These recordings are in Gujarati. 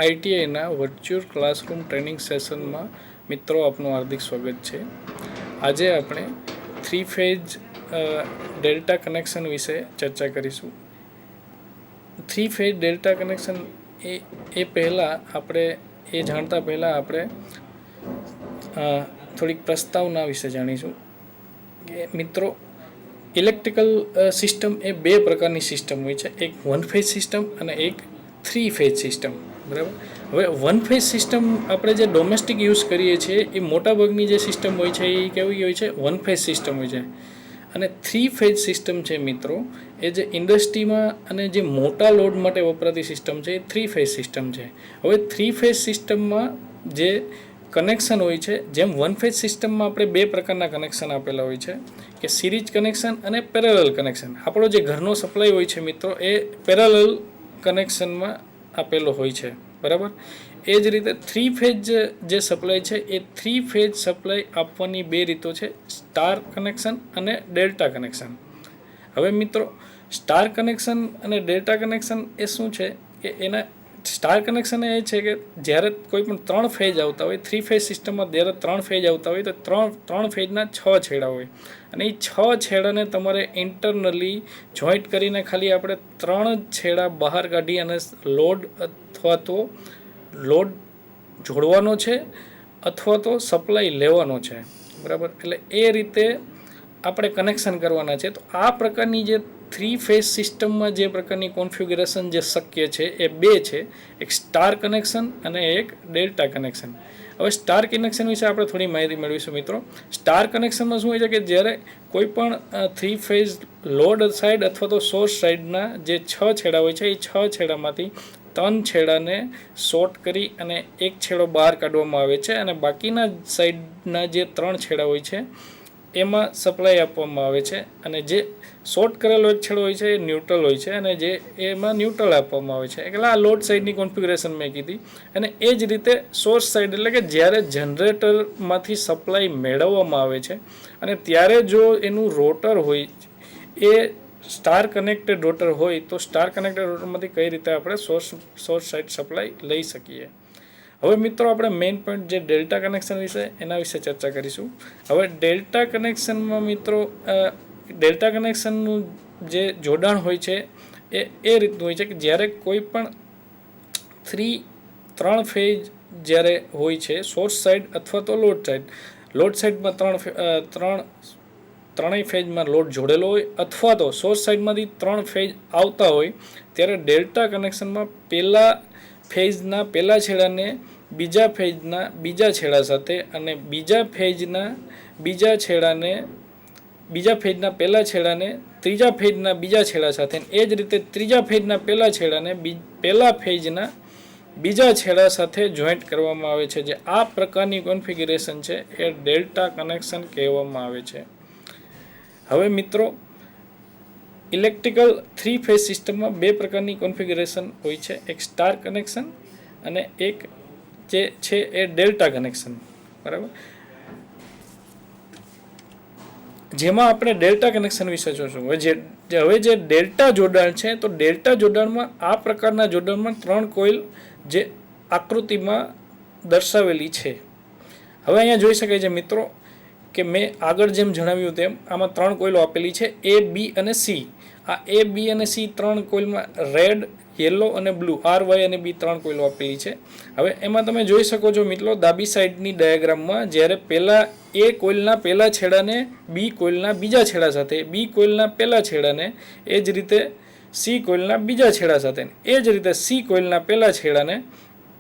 આઈટીઆઈના વર્ચ્યુઅલ ક્લાસરૂમ ટ્રેનિંગ સેશનમાં મિત્રો આપનું હાર્દિક સ્વાગત છે. આજે આપણે 3 ફેઝ ડેલ્ટા કનેક્શન વિશે ચર્ચા કરીશું. 3 ફેઝ ડેલ્ટા કનેક્શન એ પહેલાં આપણે જાણતા પહેલાં આપણે થોડીક પ્રસ્તાવના વિશે જાણીશું કે મિત્રો ઇલેક્ટ્રિકલ સિસ્ટમ એ બે પ્રકારની સિસ્ટમ હોય છે, એક 1 ફેઝ સિસ્ટમ અને એક 3 ફેઝ સિસ્ટમ. બરાબર. હવે 1 ફેઝ સિસ્ટમ આપણે જે ડોમેસ્ટિક યુઝ કરીએ છીએ એ મોટાભાગની જે સિસ્ટમ હોય છે એ કેવી હોય છે? 1 ફેઝ સિસ્ટમ હોય છે. અને 3 ફેઝ સિસ્ટમ છે મિત્રો, એ જે ઇન્ડસ્ટ્રીમાં અને જે મોટા લોડ માટે વપરાતી સિસ્ટમ છે એ 3 ફેઝ સિસ્ટમ છે. હવે 3 ફેઝ સિસ્ટમમાં જે કનેક્શન હોય છે, જેમ 1 ફેઝ સિસ્ટમમાં આપણે બે પ્રકારના કનેક્શન આપેલા હોય છે કે સિરીઝ કનેક્શન અને પેરેલલ કનેક્શન. આપણો જે ઘરનો સપ્લાય હોય છે મિત્રો એ પેરેલલ કનેક્શનમાં આપેલો હોય છે. બરાબર. એ જ રીતે 3 ફેઝ જે સપ્લાય છે એ 3 ફેઝ સપ્લાય આપવાની બે રીતો છે, સ્ટાર કનેક્શન અને ડેલ્ટા કનેક્શન. હવે મિત્રો સ્ટાર કનેક્શન અને ડેલ્ટા કનેક્શન એ શું છે કે એના સ્ટાર કનેક્શન એ છે કે જ્યારે કોઈ પણ 3 ફેઝ આવતા હોય, 3 ફેઝ સિસ્ટમમાં જ્યારે 3 ફેઝ આવતા હોય તો 3 ફેઝના 6 છેડા હોય અને એ 6 છેડાને તમારે ઇન્ટરનલી જોઈન્ટ કરીને ખાલી આપણે 3 છેડા બહાર કાઢી અને લોડ અથવા તો લોડ જોડવાનો છે અથવા તો સપ્લાય લેવાનો છે. બરાબર. એટલે એ રીતે આપણે કનેક્શન કરવાના છે. તો આ પ્રકારની જે 3 ફેઝ સિસ્ટમમાં જે પ્રકારની કોન્ફિગ્યુરેશન જે શક્ય છે એ બે છે, એક સ્ટાર કનેક્શન અને એક ડેલ્ટા કનેક્શન. હવે સ્ટાર કનેક્શન વિશે આપણે થોડી માહિતી મેળવીશું મિત્રો. સ્ટાર કનેક્શનમાં શું હોય છે કે જ્યારે કોઈ પણ 3 ફેઝ લોડ સાઈડ અથવા તો સોર્સ સાઈડના જે 6 છેડા હોય છે એ 6 છેડામાંથી 3 છેડાને શોર્ટ કરી અને એક છેડો બહાર કાઢવામાં આવે છે અને બાકીના સાઈડના જે 3 છેડા હોય છે એમાં સપ્લાય આપવામાં આવે છે અને જે શોર્ટ કરેલો એક છેડો હોય છે એ ન્યુટ્રલ હોય છે અને જે એમાં ન્યુટ્રલ આપવામાં આવે છે. એટલે આ લોડ સાઈડની કોન્ફિગ્યુરેશન મેં કીધી. અને એ જ રીતે સોર્સ સાઈડ એટલે કે જ્યારે જનરેટરમાંથી સપ્લાય મેળવવામાં આવે છે અને ત્યારે જો એનું રોટર હોય એ સ્ટાર કનેક્ટેડ રોટર હોય તો સ્ટાર કનેક્ટેડ રોટરમાંથી કઈ રીતે આપણે સોર્સ સાઈડ સપ્લાય લઈ શકીએ. હવે મિત્રો આપણે મેઇન પોઈન્ટ જે ડેલ્ટા કનેક્શન વિશે એના વિશે ચર્ચા કરીશું. હવે ડેલ્ટા કનેક્શનમાં મિત્રો ડેલ્ટા કનેક્શનનું જે જોડાણ હોય છે એ રીતનું હોય છે કે જ્યારે કોઈ પણ 3 ફેઝ જ્યારે હોય છે, સોર્સ સાઈડ અથવા તો લોડ સાઈડમાં ત્રણેય ફેઝમાં લોડ જોડેલો હોય અથવા તો સોર્સ સાઈડમાંથી 3 ફેઝ આવતા હોય ત્યારે ડેલ્ટા કનેક્શનમાં પહેલા ફેઝના પહેલા છેડાને બીજા ફેઝના બીજા છેડા સાથે અને બીજા ફેઝના પહેલા છેડાને ત્રીજા ફેઝના બીજા છેડા સાથે, એ જ રીતે ત્રીજા ફેઝના પહેલા છેડાને પહેલા ફેઝના બીજા છેડા સાથે જોઈન્ટ કરવામાં આવે છે. જે આ પ્રકારની કોન્ફિગ્યુરેશન છે એ ડેલ્ટા કનેક્શન કહેવામાં આવે છે. હવે મિત્રો ઇલેક્ટ્રિકલ 3 ફેઝ સિસ્ટમમાં બે પ્રકારની કોન્ફિગ્યુરેશન હોય છે, એક સ્ટાર કનેક્શન અને એક જે છે એ ડેલ્ટા કનેક્શન. બરાબર. જેમાં આપણે ડેલ્ટા કનેક્શન વિશે જોશું. હવે જે ડેલ્ટા જોડાણ છે તો ડેલ્ટા જોડાણમાં આ પ્રકારના જોડાણમાં 3 કોઇલ જે આકૃતિમાં દર્શાવેલી છે. હવે અહીંયા જોઈ શકાય છે મિત્રો કે મેં આગળ જેમ જણાવ્યું તેમ આમાં 3 કોઇલો આપેલી છે, A, B અને C. આ A, B અને C 3 કોઇલમાં રેડ, યલો અને બ્લુ, R, Y અને B 3 કોઇલો આપેલી છે. હવે એમાં તમે જોઈ શકો છો મિત્રો ડાબી સાઈડની ડાયાગ્રામમાં જ્યારે પહેલા A કોઇલના પહેલા છેડાને B કોઇલના બીજા છેડા સાથે, B કોઇલના પહેલા છેડાને એ જ રીતે C કોઇલના બીજા છેડા સાથે, એ જ રીતે C કોઇલના પહેલા છેડાને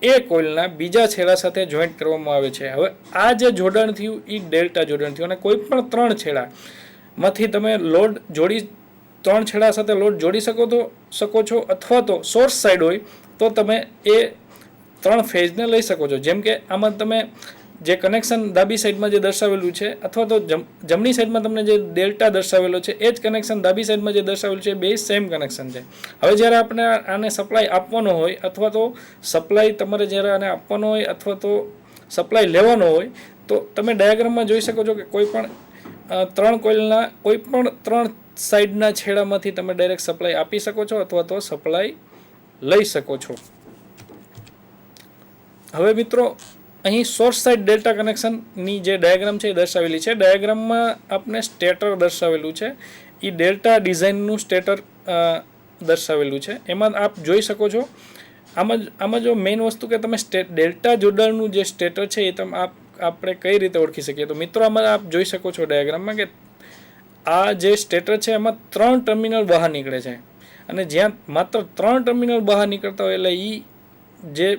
એ કોઇલના બીજા છેડા સાથે જોઈન્ટ કરવામાં આવે છે. હવે આ જે જોડાણ થયું એ ડેલ્ટા જોડાણ થયું અને કોઈ પણ 3 છેડામાંથી તમે લોડ જોડી 3 છેડા સાથે લોડ જોડી શકો છો અથવા તો સોર્સ સાઈડ હોય તો તમે એ 3 ફેઝને લઈ શકો છો. જેમ કે આમાં તમે જે કનેક્શન ડાબી સાઈડમાં જે દર્શાવેલું છે અથવા તો જમણી સાઈડમાં તમને જે ડેલ્ટા દર્શાવેલો છે એ જ કનેક્શન ડાબી સાઈડમાં જે દર્શાવેલું છે બે સેમ કનેક્શન છે. હવે જ્યારે આપણે આને સપ્લાય આપવાનો હોય અથવા તો સપ્લાય તમારે જ્યારે આને આપવાનો હોય અથવા તો સપ્લાય લેવાનો હોય તો તમે ડાયાગ્રામમાં જોઈ શકો છો કે કોઈ પણ 3 કોઇલના કોઈ પણ 3 સાઈડના છેડામાંથી તમે ડાયરેક્ટ સપ્લાય આપી શકો છો અથવા તો સપ્લાય લઈ શકો છો. હવે મિત્રો અહીં સોર્સ સાઇડ ડેલ્ટા કનેક્શનની જે ડાયાગ્રામ છે એ દર્શાવેલી છે. ડાયાગ્રામમાં આપણે સ્ટેટર દર્શાવેલું છે, એ ડેલ્ટા ડિઝાઇનનું સ્ટેટર દર્શાવેલું છે. એમાં આપ જોઈ શકો છો, આમાં જો મેઇન વસ્તુ કે તમે ડેલ્ટા જોડાણનું જે સ્ટેટર છે એ તમે આપણે કઈ રીતે ઓળખી શકીએ. તો મિત્રો આમાં આપ જોઈ શકો છો ડાયાગ્રામમાં કે આ જે સ્ટેટર છે એમાં 3 ટર્મિનલ બહાર નીકળે છે, અને જ્યાં માત્ર 3 ટર્મિનલ બહાર નીકળતા હોય એટલે એ જે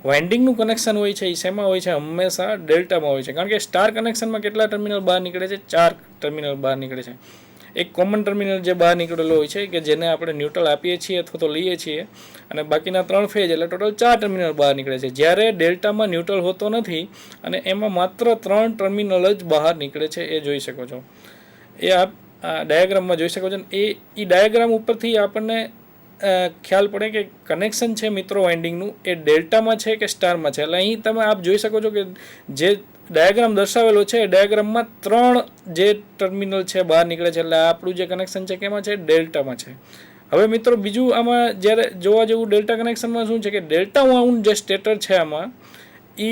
વાઇન્ડિંગનું કનેક્શન હોય છે એ શેમાં હોય છે? હંમેશા ડેલ્ટામાં હોય છે. કારણ કે સ્ટાર કનેક્શનમાં કેટલા ટર્મિનલ બહાર નીકળે છે? 4 ટર્મિનલ બહાર નીકળે છે. એક કોમન ટર્મિનલ જે બહાર નીકળેલો હોય છે કે જેને આપણે ન્યુટ્રલ આપીએ છીએ અથવા તો લઈએ છીએ, અને બાકીના 3 ફેજ એટલે ટોટલ 4 ટર્મિનલ બહાર નીકળે છે. જ્યારે ડેલ્ટામાં ન્યુટ્રલ હોતો નથી અને એમાં માત્ર 3 ટર્મિનલ જ બહાર નીકળે છે, એ જોઈ શકો છો. એ આપ ડાયાગ્રામમાં જોઈ શકો છો. એ ડાયાગ્રામ ઉપરથી આપણને ખ્યાલ પડે કે કનેક્શન છે મિત્રો વાઇન્ડિંગનું એ ડેલ્ટામાં છે કે સ્ટારમાં છે. એટલે અહીં તમે આપ જોઈ શકો છો કે જે ડાયાગ્રામ દર્શાવેલો છે એ ડાયાગ્રામમાં 3 જે ટર્મિનલ છે બહાર નીકળે છે. એટલે આપણું જે કનેક્શન છે કેમાં છે? ડેલ્ટામાં છે. હવે મિત્રો બીજું આમાં જ્યારે જોવા જેવું ડેલ્ટા કનેક્શનમાં શું છે કે ડેલ્ટા વાઉન્ડ જે સ્ટેટર છે આમાં એ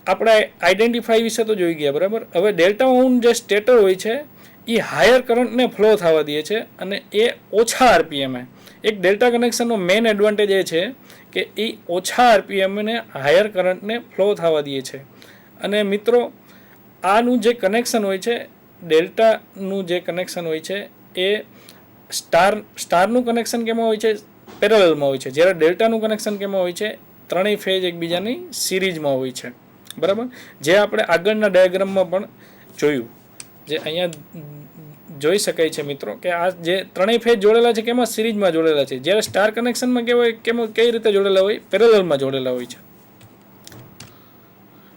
આપણે આઈડેન્ટિફાઈ વિશે તો જોઈ ગયા, બરાબર. હવે ડેલ્ટા વાઉન્ડ જે સ્ટેટર હોય છે એ હાયર કરંટને ફ્લો થવા દે છે અને એ ઓછા આરપીએમે. એક ડેલ્ટા કનેક્શનનો મેઇન એડવાન્ટેજ એ છે કે એ ઓછા આરપીએમને હાયર કરંટને ફ્લો થવા દે છે. અને મિત્રો આનું જે કનેક્શન હોય છે, ડેલ્ટાનું જે કનેક્શન હોય છે એ સ્ટારનું કનેક્શન કેમાં હોય છે? પેરેલલમાં હોય છે. જ્યારે ડેલ્ટાનું કનેક્શન કેમાં હોય છે? ત્રણેય ફેજ એકબીજાની સિરીઝમાં હોય છે, બરાબર. જે આપણે આગળના ડાયાગ્રામમાં પણ જોયું, જે અહીંયા જોઈ શકાય છે મિત્રો કે આ જે ત્રણેય ફેજ જોડેલા છે કેમાં? સિરીઝમાં જોડેલા છે. જ્યારે સ્ટાર કનેક્શનમાં કઈ રીતે જોડેલા હોય? પેરેલલમાં જોડેલા હોય છે.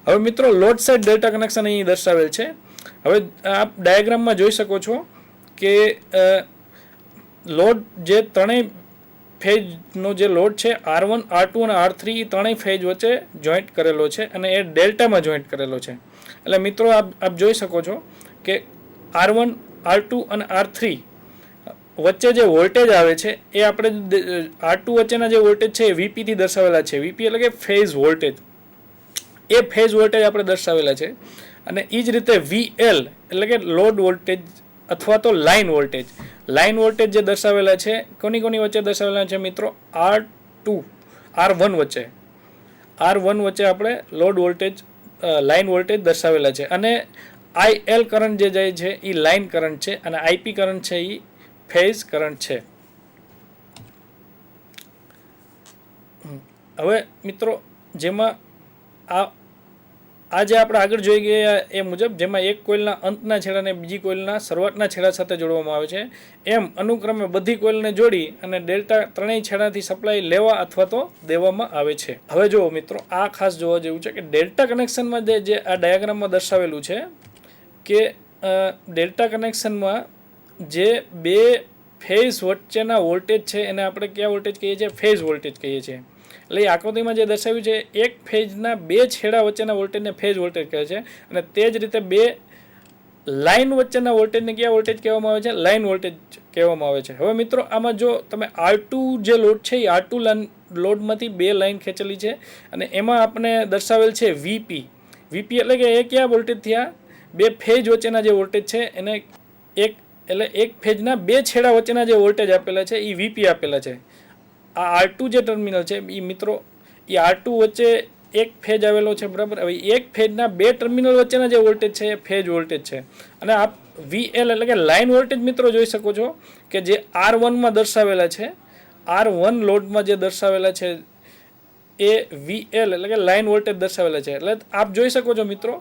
હવે મિત્રો લોડ સાઇડ ડેલ્ટા કનેક્શન અહીં દર્શાવેલ છે. હવે આપ ડાયાગ્રામમાં જોઈ શકો છો કે લોડ જે ત્રણેય ફેજનો જે લોડ છે R1, R2 અને R3 એ ત્રણેય ફેજ વચ્ચે જોઈન્ટ કરેલો છે અને એ ડેલ્ટામાં જોઈન્ટ કરેલો છે. એટલે મિત્રો આપ જોઈ શકો છો કે R1, R2 અને R3 વચ્ચે જે વોલ્ટેજ આવે છે એ આપણે R2 વચ્ચેના જે વોલ્ટેજ છે એ VP થી દર્શાવેલા છે. VP એટલે કે ફેઝ વોલ્ટેજ. એ ફેઝ વોલ્ટેજ આપણે દર્શાવેલા છે. અને એ જ રીતે VL એટલે કે લોડ વોલ્ટેજ અથવા તો લાઇન વોલ્ટેજ. લાઇન વોલ્ટેજ જે દર્શાવેલા છે કોની વચ્ચે દર્શાવેલા છે મિત્રો? R1 વચ્ચે. R1 વચ્ચે આપણે લોડ વોલ્ટેજ લાઇન વોલ્ટેજ દર્શાવેલા છે. અને IL કરંટ જે જાય છે એ લાઇન કરંટ છે અને IP કરંટ છે એ ફેઝ કરંટ છે. હવે મિત્રો જેમાં આ જે આપણે આગળ જોઈ ગયા એ મુજબ, જેમાં એક કોઇલના અંતના છેડાને બીજી કોઇલના શરૂઆતના છેડા સાથે જોડવામાં આવે છે, એમ અનુક્રમે બધી કોઇલને જોડી અને ડેલ્ટા ત્રણેય છેડાથી સપ્લાય લેવા અથવા તો દેવામાં આવે છે. હવે જુઓ મિત્રો, આ ખાસ જોવા જેવું છે કે ડેલ્ટા કનેક્શનમાં જે આ ડાયાગ્રામમાં દર્શાવેલું છે કે ડેલ્ટા કનેક્શનમાં જે બે ફેઝ વચ્ચેના વોલ્ટેજ છે એને આપણે કયા વોલ્ટેજ કહીએ છીએ? ફેઝ વોલ્ટેજ કહીએ છીએ. એટલે આકૃતિમાં જે દર્શાવ્યું છે એક ફેજના બે છેડા વચ્ચેના વોલ્ટેજને ફેઝ વોલ્ટેજ કહે છે, અને તે જ રીતે બે લાઇન વચ્ચેના વોલ્ટેજને કયા વોલ્ટેજ કહેવામાં આવે છે? લાઇન વોલ્ટેજ કહેવામાં આવે છે. હવે મિત્રો આમાં જો તમે R2 જે લોડ છે એ R2 લોડમાંથી બે લાઇન ખેંચેલી છે અને એમાં આપણે દર્શાવેલ છે VP. VP એટલે કે એ કયા વોલ્ટેજ થયા? બે ફેજ વચ્ચેના જે વોલ્ટેજ છે એને એક ફેજના બે છેડા વચ્ચેના જે વોલ્ટેજ આપેલા છે એ VP આપેલા છે. આ R2 જે ટર્મિનલ છે એ મિત્રો એ R2 વચ્ચે એક ફેજ આવેલો છે, બરાબર. હવે એક ફેજના બે ટર્મિનલ વચ્ચેના જે વોલ્ટેજ છે એ ફેજ વોલ્ટેજ છે. અને આપ VL એટલે કે લાઇન વોલ્ટેજ મિત્રો જોઈ શકો છો કે જે R1 માં દર્શાવેલા છે, R1 લોડમાં જે દર્શાવેલા છે એ VL એટલે કે લાઇન વોલ્ટેજ દર્શાવેલા છે. એટલે આપ જોઈ શકો છો મિત્રો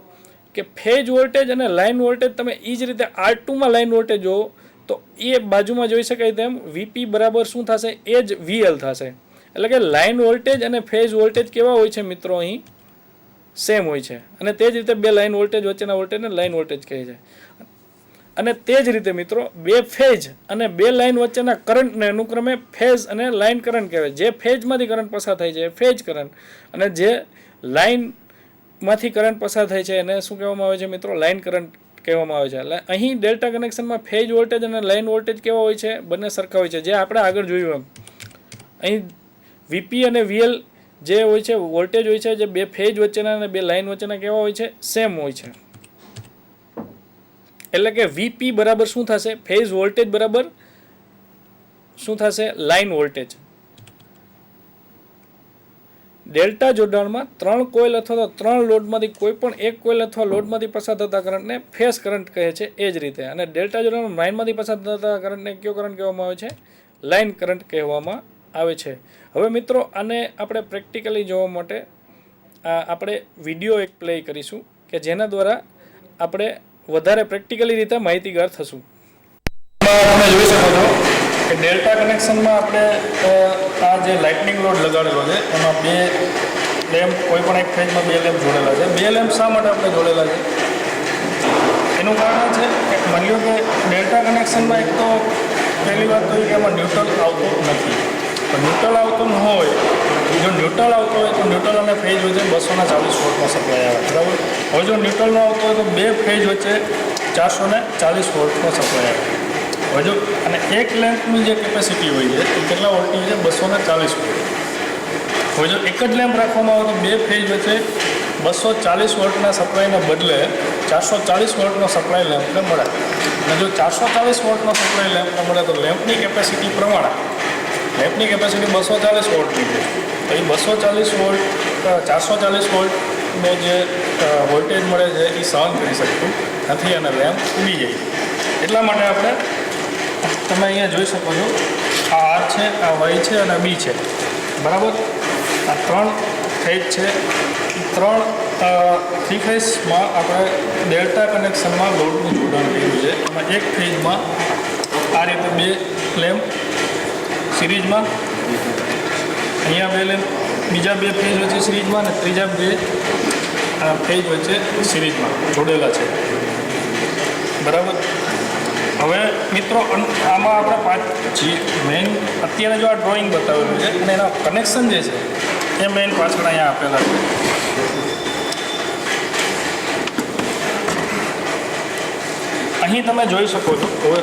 કે ફેજ વોલ્ટેજ અને લાઇન વોલ્ટેજ તમે એ જ રીતે R2 માં લાઇન વોલ્ટેજ જોવો તો એ બાજુમાં જોઈ શકાય તેમ VP બરાબર શું થશે? એ જ VL થશે. એટલે કે લાઇન વોલ્ટેજ અને ફેઝ વોલ્ટેજ કેવા હોય છે મિત્રો? અહીં સેમ હોય છે. અને તે જ રીતે બે લાઇન વોલ્ટેજ વચ્ચેના વોલ્ટેજને લાઇન વોલ્ટેજ કહે છે. અને તે જ રીતે મિત્રો બે ફેજ અને બે લાઇન વચ્ચેના કરંટને અનુક્રમે ફેઝ અને લાઇન કરંટ કહેવાય. જે ફેજમાંથી કરંટ પસાર થાય છે એ ફેજ કરંટ, અને જે લાઇનમાંથી કરંટ પસાર થાય છે એને શું કહેવામાં આવે છે મિત્રો? લાઇન કરંટ કહેવામાં આવે છે. એટલે અહીં ડેલ્ટા કનેક્શનમાં ફેજ વોલ્ટેજ અને લાઇન વોલ્ટેજ કેવા હોય છે? બંને સરખા હોય છે, જે આપણે આગળ જોયું એમ. અહીં VP અને VL જે હોય છે વોલ્ટેજ હોય છે જે બે ફેજ વચ્ચેના અને બે લાઇન વચ્ચેના કેવા હોય છે? સેમ હોય છે. એટલે કે વીપી બરાબર શું થશે? ફેઝ વોલ્ટેજ બરાબર શું થશે? Line voltage. ડેલ્ટા જોડાણમાં 3 કોઇલ અથવા તો 3 લોડમાંથી કોઈ પણ એક કોઇલ અથવા લોડમાંથી પસાર થતા કરંટને ફેઝ કરંટ કહે છે. એ જ રીતે અને ડેલ્ટા જોડાણમાં લાઇનમાંથી પસાર થતા કરંટને કયો કરંટ કહેવામાં આવે છે? લાઇન કરંટ કહેવામાં આવે છે. હવે મિત્રો આને આપણે પ્રેક્ટિકલી જોવા માટે આપણે વિડીયો એક પ્લે કરીશું કે જેના દ્વારા આપણે વધારે પ્રેક્ટિકલી રીતે માહિતીગાર થશું. તમે જોઈ શકો છો કે ડેલ્ટા કનેક્શનમાં આપણે આ જે લાઇટનિંગ લોડ લગાડેલો છે એમાં બે લેમ્પ કોઈ પણ એક ફેઝમાં બે લેમ્પ જોડેલા છે. બે લેમ્પ શા માટે આપણે જોડેલા છે? એનું કારણ છે કે માની લો કે ડેલ્ટા કનેક્શનમાં એક તો પહેલી વાત તો કે એમાં ન્યુટ્રલ આવતું નથી. પણ ન્યુટ્રલ આવતું ન હોય, જો ન્યુટ્રલ આવતો હોય તો ન્યુટ્રલ અને ફેઝ વચ્ચે 240 વોલ્ટનો સપ્લાય આવે, બરાબર. હવે જો ન્યુટ્રલ ન આવતો હોય તો બે ફેઝ વચ્ચે 440 વોલ્ટનો સપ્લાય આવે. હવે જો અને એક લેમ્પની જે કેપેસિટી હોય છે એ કેટલા વોલ્ટની છે? 240 વોલ્ટ. હવે જો એક જ લેમ્પ રાખવામાં આવે તો બે ફેઝ વચ્ચે 240 વોલ્ટના સપ્લાયને બદલે 440 વોલ્ટનો સપ્લાય લેમ્પને મળે. અને જો 440 વોલ્ટનો સપ્લાય લેમ્પને મળે તો લેમ્પની કેપેસિટી પ્રમાણે લેમ્પની કેપેસિટી 240 વોલ્ટની છે. તો એ 240 વોલ્ટ 440 વોલ્ટનો જે વોલ્ટેજ મળે છે એ સહન કરી શકતું નથી અને લેમ્પ ઉડી જાય. એટલા માટે આપણે તમે અહીંયા જોઈ શકો છો આ આર છે, આ વાય છે અને બી છે, બરાબર. આ 3 ફેઝ છે. 3 ફેઝમાં આપણે ડેલ્ટા કનેક્શનમાં લોડનું જોડાણ કર્યું છે. એમાં એક ફેઝમાં આ રીતે બે લેમ્પ સિરીઝમાં, અહીંયા બે લેમ્પ બીજા બે ફેઝ વચ્ચે સિરીઝમાં અને ત્રીજા બે ફેઝ વચ્ચે સિરીઝમાં જોડેલા છે, બરાબર. હવે મિત્રો આમાં આપણે મેઇન અત્યારે જો આ ડ્રોઈંગ બતાવેલું છે અને એના કનેક્શન જે છે એ મેઇન પાછળ અહીંયા આપેલા છે. અહીં તમે જોઈ શકો છો, હવે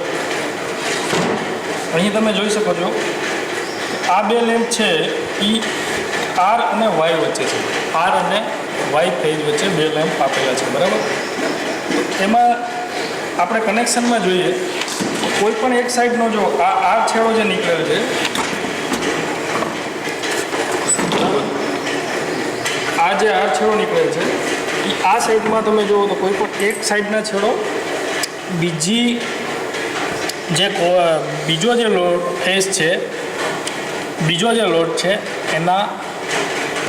અહીં તમે જોઈ શકો છો આ બે લેમ્પ છે એ આર અને વાય વચ્ચે છે. આર અને વાય ફેઝ વચ્ચે બે લેમ્પ આપેલા છે, બરાબર. એમાં આપણે કનેક્શનમાં જોઈએ તો કોઈ પણ એક સાઈડનો જો આ આર છેડો જે નીકળેલ છે, આ જે આર છેડો નીકળેલ છે એ આ સાઈડમાં તમે જુઓ તો કોઈ પણ એક સાઈડના છેડો બીજો જે લોડ ફેઝ છે, બીજો જે લોડ છે એના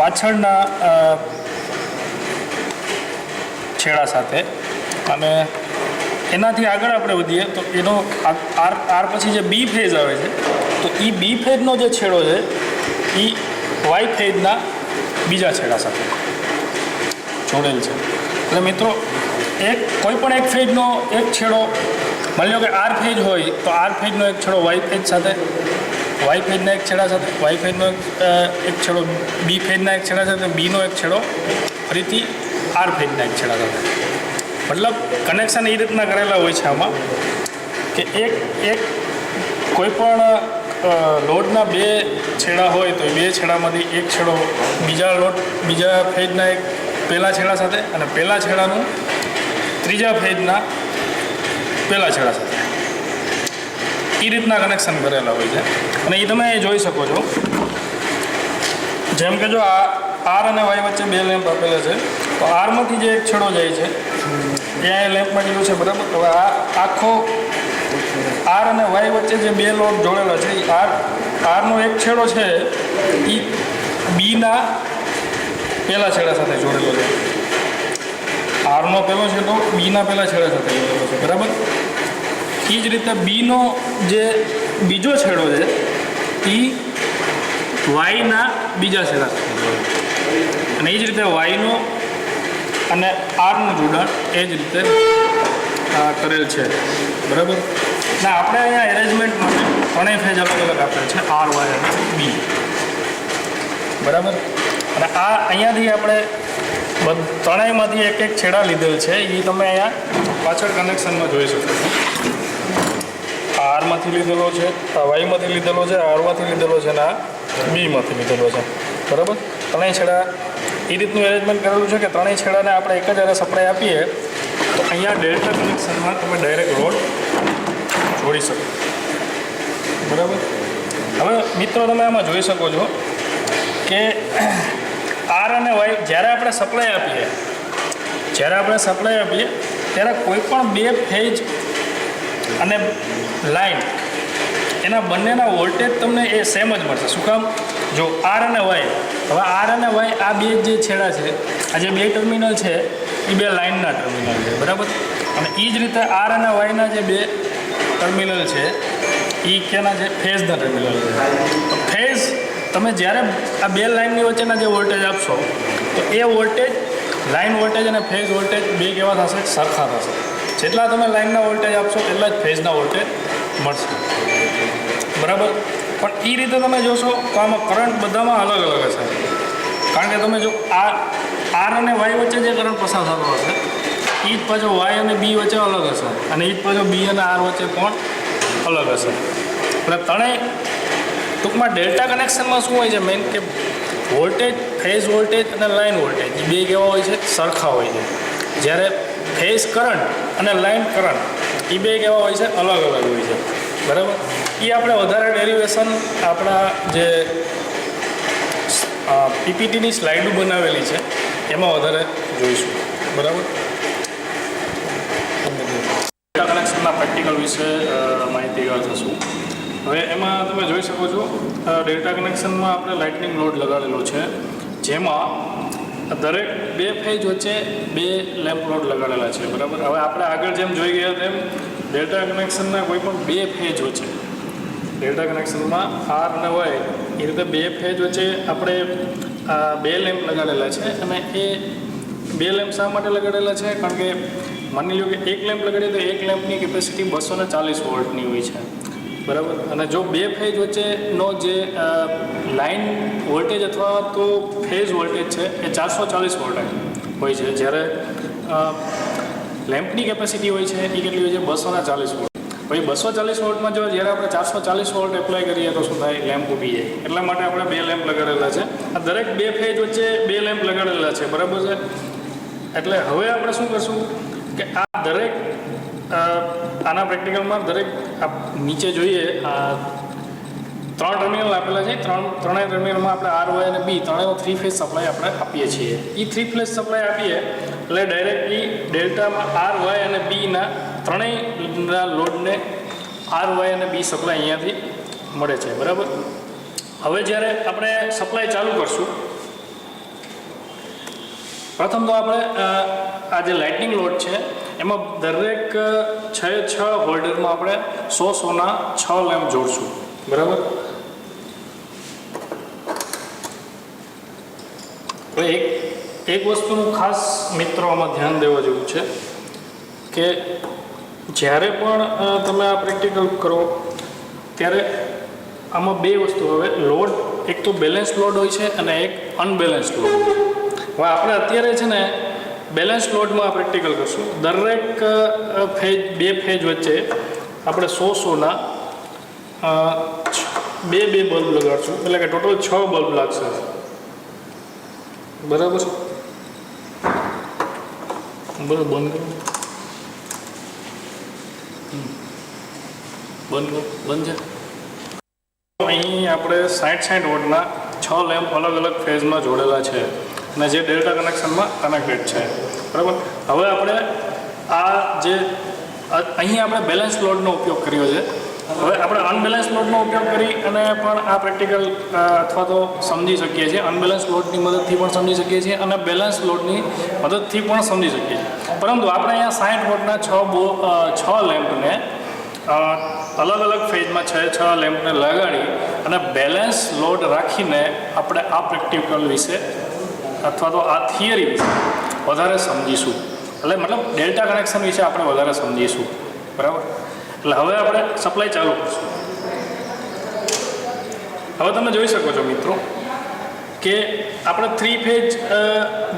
પાછળના છેડા સાથે, અને એનાથી આગળ આપણે વધીએ તો એનો આર પછી જે બી ફેઝ આવે છે તો એ બી ફેઝનો જે છેડો છે એ વાય ફેઝના બીજા છેડા સાથે જોડેલ છે. એટલે મિત્રો કોઈ પણ એક ફેઝનો એક છેડો, માની લો કે આર ફેઝ હોય તો આર ફેઝનો એક છેડો વાય ફેઝ સાથે, વાય ફેઝના એક છેડા સાથે, વાય ફેઝનો એક છેડો બી ફેઝના એક છેડા સાથે, બીનો એક છેડો ફરીથી આર ફેઝના એક છેડા સાથે. મતલબ કનેક્શન એ રીતના કરેલા હોય છે આમાં કે એક કોઈ પણ લોડના બે છેડા હોય તો એ બે છેડામાંથી એક છેડો બીજા ફેઝના એક પહેલા છેડા સાથે અને પહેલા છેડાનું ત્રીજા ફેઝના પહેલા છેડા સાથે એ રીતના કનેક્શન કરેલા હોય છે. અને એ તમે જોઈ શકો છો, જેમ કે જો આ આર અને વાય વચ્ચે બે લેમ્પ આપેલા છે તો આરમાંથી જે એક છેડો જાય છે ત્યાં લેમ્પમાં જેવું છે, બરાબર. હવે આ આખો આર અને વાય વચ્ચે જે બે લોડ જોડેલા છે એ આરનો એક છેડો છે એ બીના પહેલા છેડા સાથે જોડેલો છે. આરનો પહેલો છેડો બીના પહેલા છેડા સાથે જોડેલો છે, બરાબર. એ જ રીતે બીનો જે બીજો છેડો છે એ વાયના બીજા છેડા સાથે જોડેલો છે. અને એ જ રીતે વાયનો અને આરનું જોડાણ એ જ રીતે કરેલ છે, બરાબર. ના આપણે અહીંયા એરેન્જમેન્ટ માટે ત્રણેય ફેઝ અલગ અલગ આપેલ છે, આર વાય અને બી, બરાબર. અને આ અહીંયાથી આપણે ત્રણેયમાંથી એક એક છેડા લીધેલ છે એ તમે અહીંયા પાછળ કનેક્શનમાં જોઈ શકો છો. આરમાંથી લીધેલો છે, આ વાયમાંથી લીધેલો છે, આરમાંથી લીધેલો છે અને આ બીમાંથી લીધેલો છે, બરાબર. ત્રણેય છેડા એ રીતનું એરેન્જમેન્ટ કરેલું છે કે ત્રણેય છેડાને આપણે એક જ સપ્લાય આપીએ તો અહીંયા ડેલ્ટા કનેક્શનમાં તમે ડાયરેક્ટ લોડ જોડી શકો. બરાબર. હવે મિત્રો તમે આમાં જોઈ શકો છો કે આર અને વાય જ્યારે આપણે સપ્લાય આપીએ ત્યારે કોઈ પણ બે ફેજ અને લાઇન એના બંનેના વોલ્ટેજ તમને એ સેમ જ મળશે. શું કામ? જો આર અને વાય, હવે આર અને વાય આ બે જે છેડા છે, આ જે બે ટર્મિનલ છે એ બે લાઇનના ટર્મિનલ છે. બરાબર. અને એ જ રીતે આર અને વાયના જે બે ટર્મિનલ છે એ કેના છે? ફેઝના ટર્મિનલ છે. તો ફેઝ તમે જ્યારે આ બે લાઇનની વચ્ચેના જે વોલ્ટેજ આપશો તો એ વોલ્ટેજ, લાઇન વોલ્ટેજ અને ફેઝ વોલ્ટેજ બે કેવા થશે? સરખા થશે. જેટલા તમે લાઇનના વોલ્ટેજ આપશો એટલા જ ફેઝના વોલ્ટેજ મળશે. બરાબર. પણ એ રીતે તમે જોશો તો આમાં કરંટ બધામાં અલગ અલગ હશે. કારણ કે તમે જો આર અને વાય વચ્ચે જે કરંટ પસાર થતો હશે એ જ પાછો વાય અને બી વચ્ચે અલગ હશે, અને એ જ પાછો બી અને આર વચ્ચે પણ અલગ હશે. એટલે ત્રણેય ટૂંકમાં ડેલ્ટા કનેક્શનમાં શું હોય છે મેઇન કે વોલ્ટેજ, ફેઝ વોલ્ટેજ અને લાઇન વોલ્ટેજ એ બે કેવા હોય છે? સરખા હોય છે. જ્યારે ફેઝ કરંટ અને લાઇન કરંટ એ બે કેવા હોય છે? અલગ અલગ હોય છે. બરાબર. એ આપણે વધારે ડેરિવેશન આપણા જે પીપીટીની સ્લાઇડો બનાવેલી છે એમાં વધારે જોઈશું. બરાબર. ડેલ્ટા કનેક્શનના પ્રેક્ટિકલ વિશે માહિતીગાર થશું. હવે એમાં તમે જોઈ શકો છો ડેલ્ટા કનેક્શનમાં આપણે લાઇટનિંગ લોડ લગાડેલો છે, જેમાં દરેક બે ફેજ વચ્ચે બે લેમ્પ લોડ લગાડેલા છે. બરાબર. હવે આપણે આગળ જેમ જોઈ ગયા તેમ ડેલ્ટા કનેક્શનના કોઈ પણ બે ફેજ વચ્ચે, ડેલ્ટા કનેક્શનમાં આર અને વાય એ રીતે બે ફેજ વચ્ચે આપણે બે લેમ્પ લગાડેલા છે. અને એ બે લેમ્પ શા માટે લગાડેલા છે? કારણ કે માની લો કે એક લેમ્પ લગાડીએ તો એક લેમ્પની કેપેસિટી 240 વોલ્ટની હોય છે. બરાબર. અને જો બે ફેજ વચ્ચેનો જે લાઇન વોલ્ટેજ અથવા તો ફેઝ વોલ્ટેજ છે એ 440 વોલ્ટ હોય છે, જ્યારે લેમ્પની કેપેસિટી હોય છે એ કેટલી હોય છે? 240 વોલ્ટ. પછી 240 વોલ્ટમાં જો જ્યારે આપણે 440 વોલ્ટ એપ્લાય કરીએ તો શું થાય? લેમ્પ ઊભી જાય. એટલા માટે આપણે બે લેમ્પ લગાડેલા છે. આ દરેક બે ફેજ વચ્ચે બે લેમ્પ લગાડેલા છે. બરાબર છે. એટલે હવે આપણે શું કરશું કે આ દરેક આના પ્રેક્ટિકલમાં દરેક નીચે જોઈએ આ 3 ટર્મિનલ આપેલા છે. ત્રણેય ટર્મિનલમાં આપણે આર, વાય અને બી ત્રણેયનો 3 ફેઝ સપ્લાય આપણે આપીએ છીએ. એ 3 ફેઝ સપ્લાય આપીએ એટલે ડાયરેક્ટલી ડેલ્ટામાં આર, વાય અને બીના ત્રણેયના લોડને આર, વાય અને બી સપ્લાય અહીંયાથી મળે છે. બરાબર. હવે જ્યારે આપણે સપ્લાય ચાલુ કરશું, પ્રથમ તો આપણે આ જે લાઇટનિંગ લોડ છે એમાં દરેક 6 હોલ્ડરમાં આપણે 100-100ના 6 લેમ્પ જોડશું. બરાબર. એક વસ્તુનું ખાસ મિત્રો આમાં ધ્યાન દેવા જેવું છે કે જ્યારે પણ તમે આ પ્રેક્ટિકલ કરો ત્યારે આમાં બે વસ્તુ હવે લોડ, એક તો બેલેન્સ લોડ હોય છે અને એક અનબેલેન્સ લોડ હોય છે. હવે આપણે અત્યારે છે ને બેલેન્સ લોડમાં પ્રેક્ટિકલ કરશું. દરેક બે ફેજ વચ્ચે આપણે 100-100ના બે બલ્બ લગાડશું, એટલે કે ટોટલ 6 બલ્બ લાગશે. બરાબર. બંધ કરો, બંધ છે. અહીં આપણે 60 વોટના 6 લેમ્પ અલગ અલગ ફેઝમાં જોડેલા છે અને જે ડેલ્ટા કનેક્શનમાં કનેક્ટેડ છે. બરાબર. હવે આપણે આ જે અહીં આપણે બેલેન્સ લોડનો ઉપયોગ કર્યો છે. હવે આપણે અનબેલેન્સ લોડનો ઉપયોગ કરી અને પણ આ પ્રેક્ટિકલ અથવા તો સમજી શકીએ છીએ. અનબેલેન્સ લોડની મદદથી પણ સમજી શકીએ છીએ અને બેલેન્સ લોડની મદદથી પણ સમજી શકીએ છીએ. પરંતુ આપણે અહીંયા 60 વોટના 6 લેમ્પને અલગ અલગ ફેઝમાં 6 લેમ્પને લગાડી અને બેલેન્સ લોડ રાખીને આપણે આ પ્રેક્ટિકલ વિશે અથવા તો આ થિયરી વિશે વધારે સમજીશું. એટલે મતલબ ડેલ્ટા કનેક્શન વિશે આપણે વધારે સમજીશું. બરાબર. એટલે હવે આપણે સપ્લાય ચાલુ કરશું. હવે તમે જોઈ શકો છો મિત્રો કે આપણે 3 ફેજ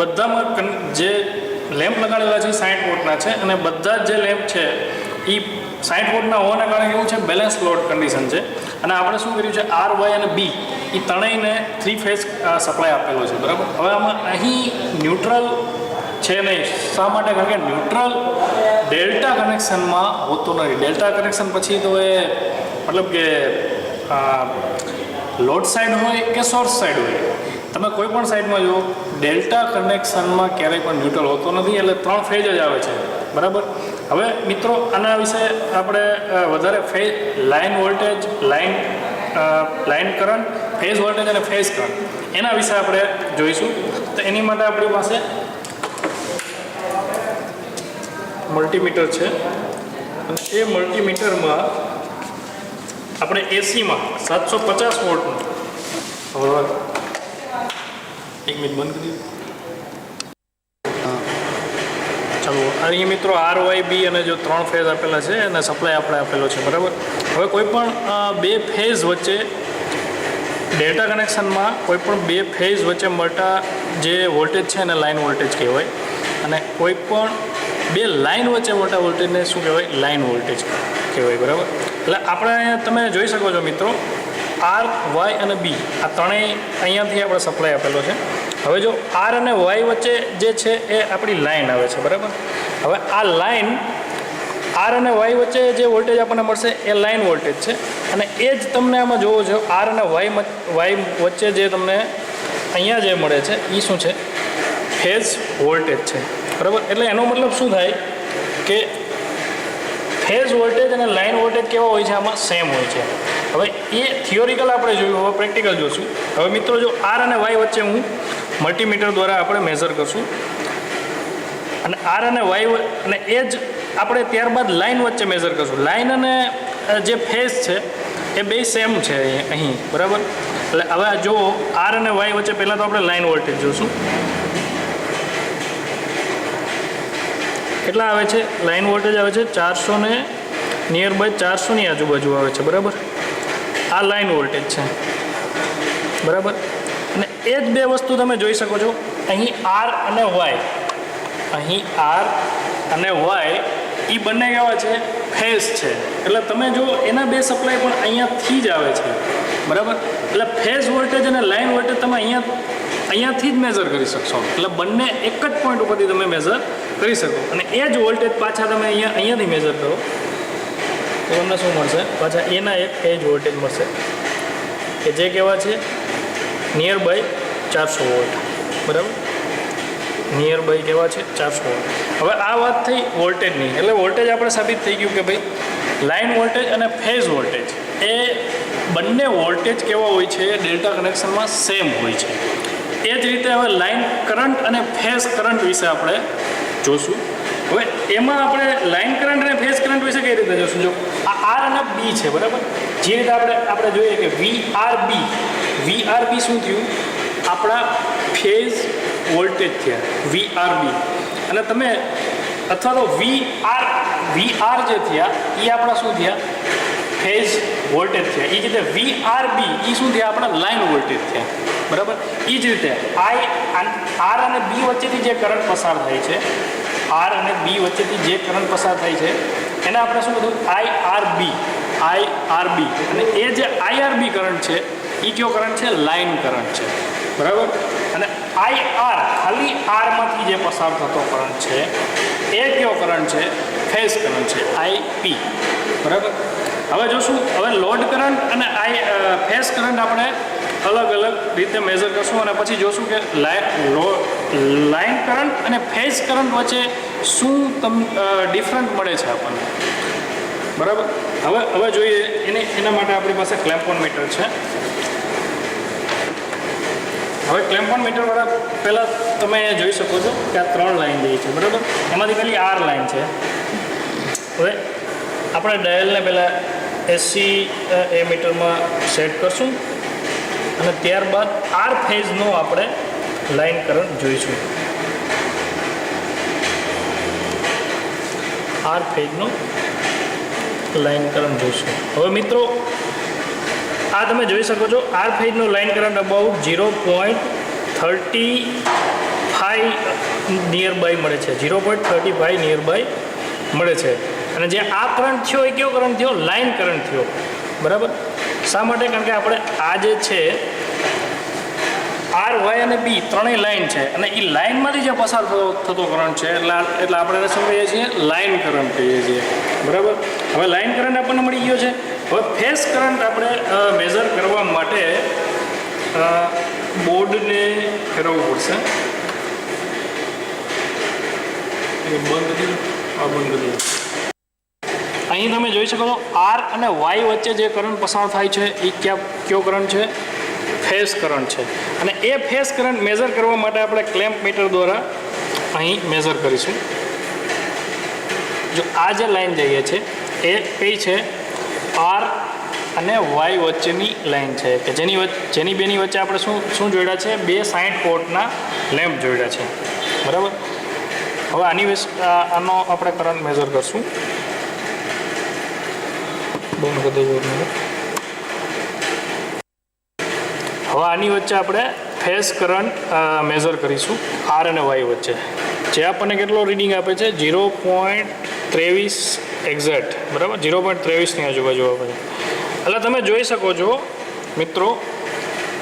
બધામાં જે લેમ્પ લગાડેલા છે 60 વોટના છે અને બધા જે લેમ્પ છે એ 60 વોટના હોવાના કારણે એવું છે બેલેન્સ લોડ કન્ડિશન છે અને આપણે શું કર્યું છે આર વાય અને બી એ ત્રણેયને 3 ફેઝ સપ્લાય આપેલો છે બરાબર. હવે આમાં અહીં ન્યુટ્રલ છે નહીં. શા માટે? કારણ કે ન્યુટ્રલ ડેલ્ટા કનેક્શનમાં હોતું નથી. ડેલ્ટા કનેક્શન પછી તો એ મતલબ કે લોડ સાઈડ હોય કે સોર્સ સાઈડ હોય, તમે કોઈ પણ સાઈડમાં જુઓ ડેલ્ટા કનેક્શનમાં ક્યારેય પણ ન્યુટ્રલ હોતો નથી, એટલે 3 ફેજ જ આવે છે બરાબર. હવે મિત્રો આના વિશે આપણે વધારે phase line voltage, line current, phase voltage અને ફેઝ કરંટ એના વિશે આપણે જોઈશું. તો એની માટે આપણી પાસે મલ્ટીમીટર છે અને એ મલ્ટીમીટરમાં આપણે એસીમાં 750 વોલ્ટનું એક મિનિટ બંધ કરી ચાલો. અહીં મિત્રો આર વાય બી અને જો 3 ફેઝ આપેલા છે અને સપ્લાય આપણે આપેલો છે બરાબર. હવે કોઈ પણ 2 ફેઝ વચ્ચે ડેલ્ટા કનેક્શનમાં કોઈ પણ 2 ફેઝ વચ્ચે મળતા જે વોલ્ટેજ છે એને લાઇન વોલ્ટેજ કહેવાય અને કોઈ પણ 2 લાઇન વચ્ચે મળતા વોલ્ટેજને શું કહેવાય? લાઇન વોલ્ટેજ કહેવાય બરાબર. એટલે આપણે તમે જોઈ શકો છો મિત્રો આર વાય અને બી આ ત્રણેય અહીંયાથી આપણે સપ્લાય આપેલો છે. હવે જો આર અને વાય વચ્ચે જે છે એ આપણી લાઇન આવે છે બરાબર. હવે આ લાઇન આર અને વાય વચ્ચે જે વોલ્ટેજ આપણને મળશે એ લાઇન વોલ્ટેજ છે અને એ જ તમને આમાં જોવો છો આર અને વાય વચ્ચે જે તમને અહીંયા જે મળે છે એ શું છે? ફેઝ વોલ્ટેજ છે બરાબર. એટલે એનો મતલબ શું થાય કે ફેઝ વોલ્ટેજ અને લાઇન વોલ્ટેજ કેવા હોય છે? આમાં સેમ હોય છે. હવે એ થિયોરિકલ આપણે જોયું, હવે પ્રેક્ટિકલ જોશું. હવે મિત્રો જો આર અને વાય વચ્ચે હું મલ્ટીમીટર દ્વારા આપણે મેઝર કરશું અને આર અને વાય અને એ જ આપણે ત્યારબાદ લાઇન વચ્ચે મેઝર કરશું. લાઇન અને જે ફેઝ છે એ બે સેમ છે અહીં બરાબર. એટલે હવે જો આર અને વાય વચ્ચે પહેલાં તો આપણે લાઇન વોલ્ટેજ જોશું. કેટલા આવે છે? લાઇન વોલ્ટેજ આવે છે 400 ને નિયર બાય 400ની આજુબાજુ આવે છે બરાબર. આ લાઇન વોલ્ટેજ છે બરાબર. અને એ જ બે વસ્તુ તમે જોઈ શકો છો અહીં આર અને વાય. અહીં આર અને વાય એ બંને કેવા છે? ફેઝ છે. એટલે તમે જો એના બે સપ્લાય પણ અહીંયાથી જ આવે છે બરાબર. એટલે ફેઝ વોલ્ટેજ અને લાઇન વોલ્ટેજ તમે અહીંયાથી જ મેઝર કરી શકશો. એટલે બંને એક જ પોઈન્ટ ઉપરથી તમે મેઝર કરી શકો અને એ જ વોલ્ટેજ પાછા તમે અહીંયાથી મેઝર કરો તો તમને શું મળશે? પાછા એના એક ફેઝ વોલ્ટેજ મળશે કે જે કેવા છે? નિયર બાય 400 વોલ્ટ બરાબર. નિયર બાય કેવા છે? 400 વોલ્ટ. હવે આ વાત થઈ વોલ્ટેજની. એટલે વોલ્ટેજ આપણે સાબિત થઈ ગયું કે ભાઈ લાઇન વોલ્ટેજ અને ફેઝ વોલ્ટેજ એ બંને વોલ્ટેજ કેવા હોય છે? ડેલ્ટા કનેક્શનમાં સેમ હોય છે. એ જ રીતે હવે લાઇન કરંટ અને ફેઝ કરંટ વિશે આપણે જોશું. હવે એમાં આપણે લાઇન કરંટ અને ફેઝ કરંટ વિશે કઈ રીતે જોશું? જો આ આર અને બી છે બરાબર. જે રીતે આપણે જોઈએ કે વી આર બી શું થયું? આપણા ફેઝ વોલ્ટેજ થયા વી આર બી. અને તમે અથવા તો વી આર જે થયા એ આપણા શું થયા? ફેઝ વોલ્ટેજ થયા. એ જ રીતે વી આર બી એ શું થયા? આપણા લાઇન વોલ્ટેજ થયા બરાબર. એ જ રીતે આર અને બી વચ્ચેથી જે કરંટ પસાર થાય છે, આર અને બી વચ્ચેથી જે કરંટ પસાર થાય છે એને આપણે શું કીધું? આઈઆરબી. અને એ જે આઈઆરબી કરંટ છે એ કયો કરંટ છે? લાઇન કરંટ છે બરાબર. અને આઈઆર ખાલી આરમાંથી જે પસાર થતો કરંટ છે એ કયો કરંટ છે? ફેઝ કરંટ છે, આઈપી બરાબર. હવે જોશું હવે લોડ કરંટ અને ફેઝ કરંટ આપણે અલગ અલગ રીતે મેઝર કરશું અને પછી જોશું કે લાઇન કરંટ અને ફેઝ કરંટ વચ્ચે શું ડિફરન્ટ મળે છે આપણને બરાબર. હવે જોઈએ એના માટે આપણી પાસે ક્લેમ્પોન મીટર છે. હવે ક્લેમ્પોન મીટર વાળા પહેલાં તમે જોઈ શકો છો કે આ 3 લાઇન જે છે બરાબર. એમાંથી પહેલી આર લાઇન છે. હવે આપણે ડાયલને પહેલાં એસી એ મીટરમાં સેટ કરશું અને ત્યારબાદ આર ફેઝનો આપણે લાઇન કરંટ જોઈશું. આર ફેઝનો લાઇન કરંટ જોઈશું. હવે મિત્રો આ તમે જોઈ શકો છો આર ફેઝનો line current about 0.35 nearby મળે છે. 0.35 નિયર બાય મળે છે. અને જે આ કરંટ થયો એ કયો કરંટ થયો? લાઇન કરંટ થયો, બરાબર. શા માટે? કારણ કે આપણે આ જે છે આર, વાય અને બી ત્રણેય લાઇન છે, અને એ લાઇનમાંથી જે પસાર થતો કરંટ છે એટલે આપણે શું કહીએ છીએ? લાઇન કરંટ કહીએ છીએ, બરાબર. હવે લાઇન કરંટ આપણને મળી ગયો છે. હવે ફેઝ કરંટ આપણે મેઝર કરવા માટે બોર્ડને ફેરવવું પડશે. બંધ થયું, આ બંધ થયું. અહીં તમે જોઈ શકો છો આર અને વાય વચ્ચે જે કરંટ પસાર થાય છે એ કયો કરંટ છે? ફેઝ કરંટ છે. અને એ ફેઝ કરંટ મેઝર કરવા માટે આપણે ક્લેમ્પ મીટર દ્વારા અહીં મેઝર કરીશું. જો આ જે લાઈન જઈએ છે એ કઈ છે? આર અને વાય વચ્ચેની લાઈન છે, કે જેની બેની વચ્ચે આપણે શું જોડ્યા છે? 2 60 વોટના લેમ્પ જોડ્યા છે, બરાબર. હવે આનો આપણે કરંટ મેઝર કરશું. હવે આની વચ્ચે આપણે ફેઝ કરંટ મેઝર કરીશું આર અને વાય વચ્ચે, જે આપણને કેટલો રીડિંગ આપે છે? 0.23 એક્ઝેક્ટ, બરાબર. 0.23ની આજુબાજુ આપે છે. એટલે તમે જોઈ શકો છો મિત્રો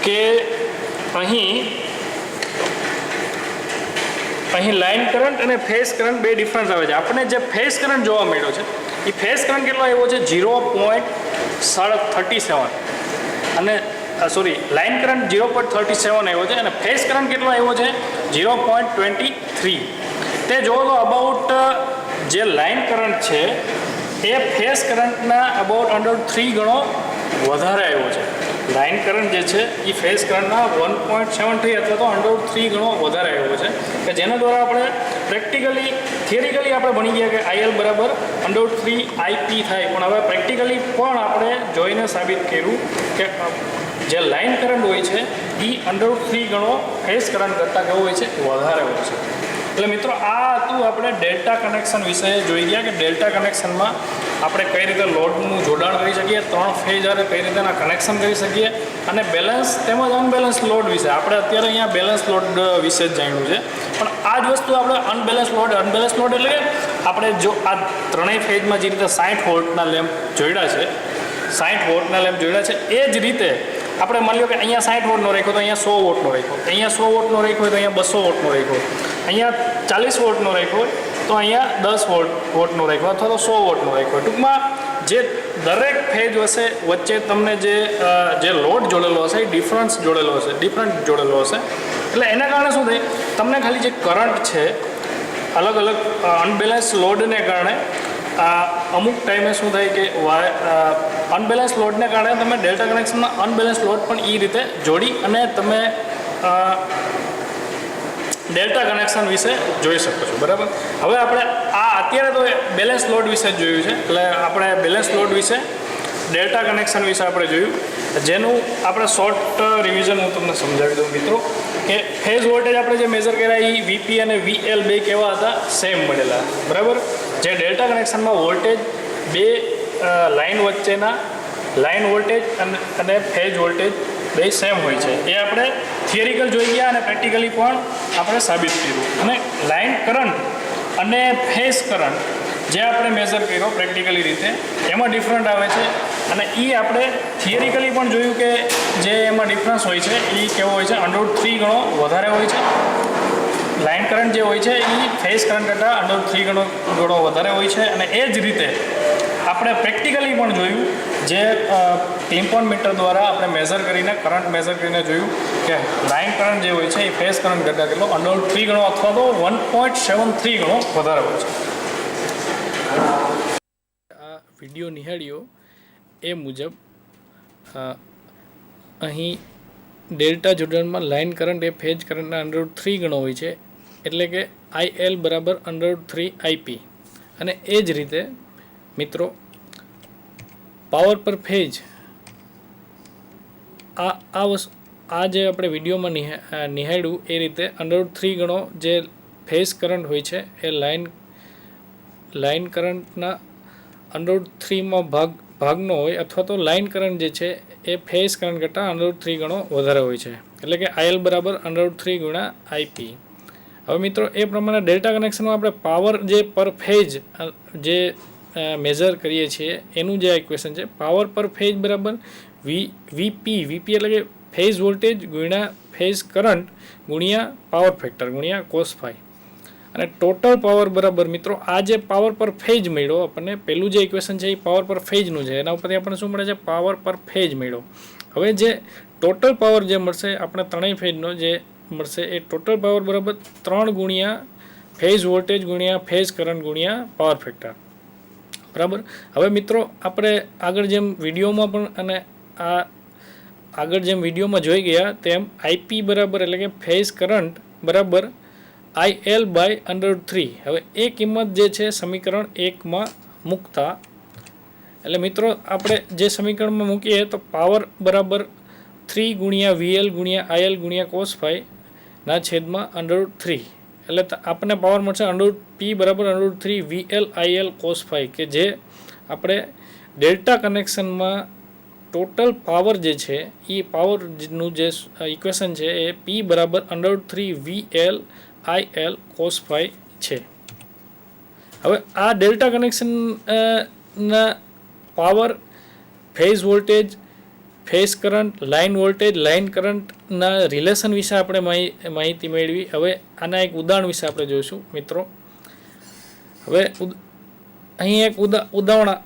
કે અહીં લાઇન કરંટ અને ફેઝ કરંટ બે ડિફરન્સ આવે છે. આપણને જે ફેઝ કરંટ જોવા મળ્યો છે એ ફેઝ કરંટ કેટલો આવ્યો છે? 0.37, અને લાઇન કરંટ 0.37 આવ્યો છે, અને ફેઝ કરંટ કેટલો આવ્યો છે? 0.23. તે જોવો તો અબાઉટ જે લાઇન કરંટ છે એ ફેઝ કરંટના અબાઉટ 3 ગણો વધારે આવ્યો છે. લાઇન કરંટ જે છે એ ફેઝ કરંટના 1.73 અથવા તો 3 ગણો વધારે આવ્યો છે, કે જેના દ્વારા આપણે થિયરિકલી આપણે ભણી ગયા કે IL બરાબર √3 IP થાય, પણ હવે પ્રેક્ટિકલી પણ આપણે જોઈને સાબિત કર્યું કે જે લાઇન કરંટ હોય છે એ √3 ગણો ફેઝ કરંટ કરતાં કેવો હોય છે? વધારે હોય છે. એટલે મિત્રો આ હતું આપણે ડેલ્ટા કનેક્શન વિશે જોઈ ગયા કે ડેલ્ટા કનેક્શનમાં આપણે કઈ રીતે લોડનું જોડાણ કરી શકીએ, 3 ફેઝ હારે કઈ રીતે કનેક્શન કરી શકીએ, અને બેલેન્સ તેમજ અનબેલેન્સ લોડ વિશે. આપણે અત્યારે અહીંયા બેલેન્સ લોડ વિશે જ જાણ્યું છે, પણ આ જ વસ્તુ આપણે અનબેલેન્સ લોડ એટલે આપણે જો આ ત્રણેય ફેઝમાં જે રીતે 60 વોલ્ટના લેમ્પ જોડ્યા છે, 60 વોલ્ટના લેમ્પ જોડ્યા છે, એ જ રીતે આપણે માની લો કે અહીંયા 60 વોટનો રાખ્યો તો અહીંયા 100 વોટનો રાખ્યો, અહીંયા 100 વોટનો રાખ્યો તો અહીંયા 200 વોટનો રાખ્યો, અહીંયા 40 વોટનો રાખ્યો તો અહીંયા 10 વોટનો રાખ્યો, અથવા તો 100 વોટનો રાખ્યો. ટૂંકમાં જે દરેક ફેઝ હશે વચ્ચે તમને જે લોડ જોડેલો હશે એ ડિફરન્ટ જોડેલો હશે. એટલે એના કારણે શું થાય? તમને ખાલી જે કરંટ છે અલગ અલગ અનબેલેન્સ લોડને કારણે અમુક ટાઈમે શું થાય કે અનબેલેન્સ લોડને કારણે તમે ડેલ્ટા કનેક્શનમાં અનબેલેન્સ લોડ પણ એ રીતે જોડી અને તમે ડેલ્ટા કનેક્શન વિશે જોઈ શકો છો, બરાબર. હવે આપણે અત્યારે તો બેલેન્સ લોડ વિશે જ જોયું છે, એટલે આપણે બેલેન્સ લોડ વિશે ડેલ્ટા કનેક્શન વિશે આપણે જોયું, જેનું આપણે શોર્ટ રિવિઝન હું તમને સમજાવી દઉં મિત્રો કે ફેઝ વોલ્ટેજ આપણે જે મેઝર કર્યા એ VP અને VL બે કેવા હતા? સેમ મળેલા, બરાબર. જે ડેલ્ટા કનેક્શનમાં વોલ્ટેજ બે લાઇન વચ્ચેના લાઇન વોલ્ટેજ અને ફેઝ વોલ્ટેજ બે સેમ હોય છે, એ આપણે થિયરિકલ જોઈ ગયા અને પ્રેક્ટિકલી પણ આપણે સાબિત કર્યું. અને લાઇન કરંટ અને ફેઝ કરંટ જે આપણે મેઝર કર્યો પ્રેક્ટિકલી રીતે એમાં ડિફરન્ટ આવે છે, અને એ આપણે થિયરિકલી પણ જોયું કે જે એમાં ડિફરન્સ હોય છે એ કેવો હોય છે? √3 ગણો વધારે હોય છે. લાઇન કરંટ જે હોય છે એ ફેઝ કરંટ કરતાં √3 ગણો વધારે હોય છે. અને એ જ રીતે આપણે પ્રેક્ટિકલી પણ જોયું, જે ક્લિમ્પોન મીટર દ્વારા આપણે મેઝર કરીને કરંટ મેઝર કરીને જોયું કે લાઇન કરંટ જે હોય છે એ ફેઝ કરંટ કરતાં કેટલો? √3 ગણો અથવા તો 1.73 ગણો વધારે હોય છે. આ વિડીયો નિહાળ્યો એ મુજબ અહીં ડેલ્ટા જોડાણમાં લાઇન કરંટ એ ફેઝ કરંટના √3 ગણો હોય છે, એટલે કે IL બરાબર √3 IP. અને એ જ રીતે મિત્રો પાવર પર ફેઝ આ જે આપણે વિડીયોમાં નિહાળ્યું એ રીતે √3 ગણો જે ફેઝ કરંટ હોય છે એ લાઇન કરંટના √3માં ભાગનો હોય, અથવા તો લાઇન કરંટ જે છે એ ફેઝ કરંટ કરતાં √3 ગણો વધારે હોય છે, એટલે કે IL બરાબર √3 ગુણ્યા IP. હવે મિત્રો એ પ્રમાણે ડેલ્ટા કનેક્શનમાં આપણે પાવર જે પર ફેઝ જે મેઝર કરીએ છીએ એનું જે ઇક્વેશન છે, પાવર પર ફેઝ બરાબર વીપી એટલે કે ફેઝ વોલ્ટેજ ગુણ્યા ફેઝ કરંટ ગુણ્યા પાવર ફેક્ટર ગુણ્યા કોસ ફાઈ, અને ટોટલ પાવર બરાબર મિત્રો આ જે પાવર પર ફેઝ મળ્યો આપણને, પહેલું જે ઇક્વેશન છે એ પાવર પર ફેઝનું છે, એના ઉપરથી આપણને શું મળે છે, પાવર પર ફેઝ મળ્યો. હવે જે ટોટલ પાવર જે મળશે આપણે ત્રણેય ફેઝનો જે મળશે એ ટોટલ પાવર બરાબર 3 ગુણ્યા ફેઝ વોલ્ટેજ ગુણ્યા ફેઝ કરંટ ગુણ્યા પાવર ફેક્ટર, બરાબર. હવે મિત્રો આપણે આગળ જેમ વિડીયોમાં પણ અને આ આગળ જેમ વિડીયોમાં જોઈ ગયા તેમ આઈપી બરાબર એટલે કે ફેઝ કરંટ બરાબર IL/√3. હવે એ કિંમત જે છે સમીકરણ 1માં મૂકતા, એટલે મિત્રો આપણે જે સમીકરણમાં મૂકીએ તો પાવર બરાબર 3 ગુણ્યા VL ગુણ્યા IL ગુણ્યા કોસ ફાઈ ના છેદમાં √3, એટલે આપણને પાવર મળશે √P બરાબર √3 VL IL કોસ ફાઈ, કે જે આપણે ડેલ્ટા કનેક્શનમાં ટોટલ પાવર જે છે એ પાવરનું જે ઇક્વેશન છે એ P બરાબર √3 VL IL કોસ ફાઈ છે. હવે આ ડેલ્ટા કનેક્શન ના power, phase voltage, phase current, line voltage, line કરંટના રિલેશન વિશે આપણે માહિતી મેળવી. હવે આના એક ઉદાહરણ વિશે આપણે જોઈશું મિત્રો. હવે અહીં એક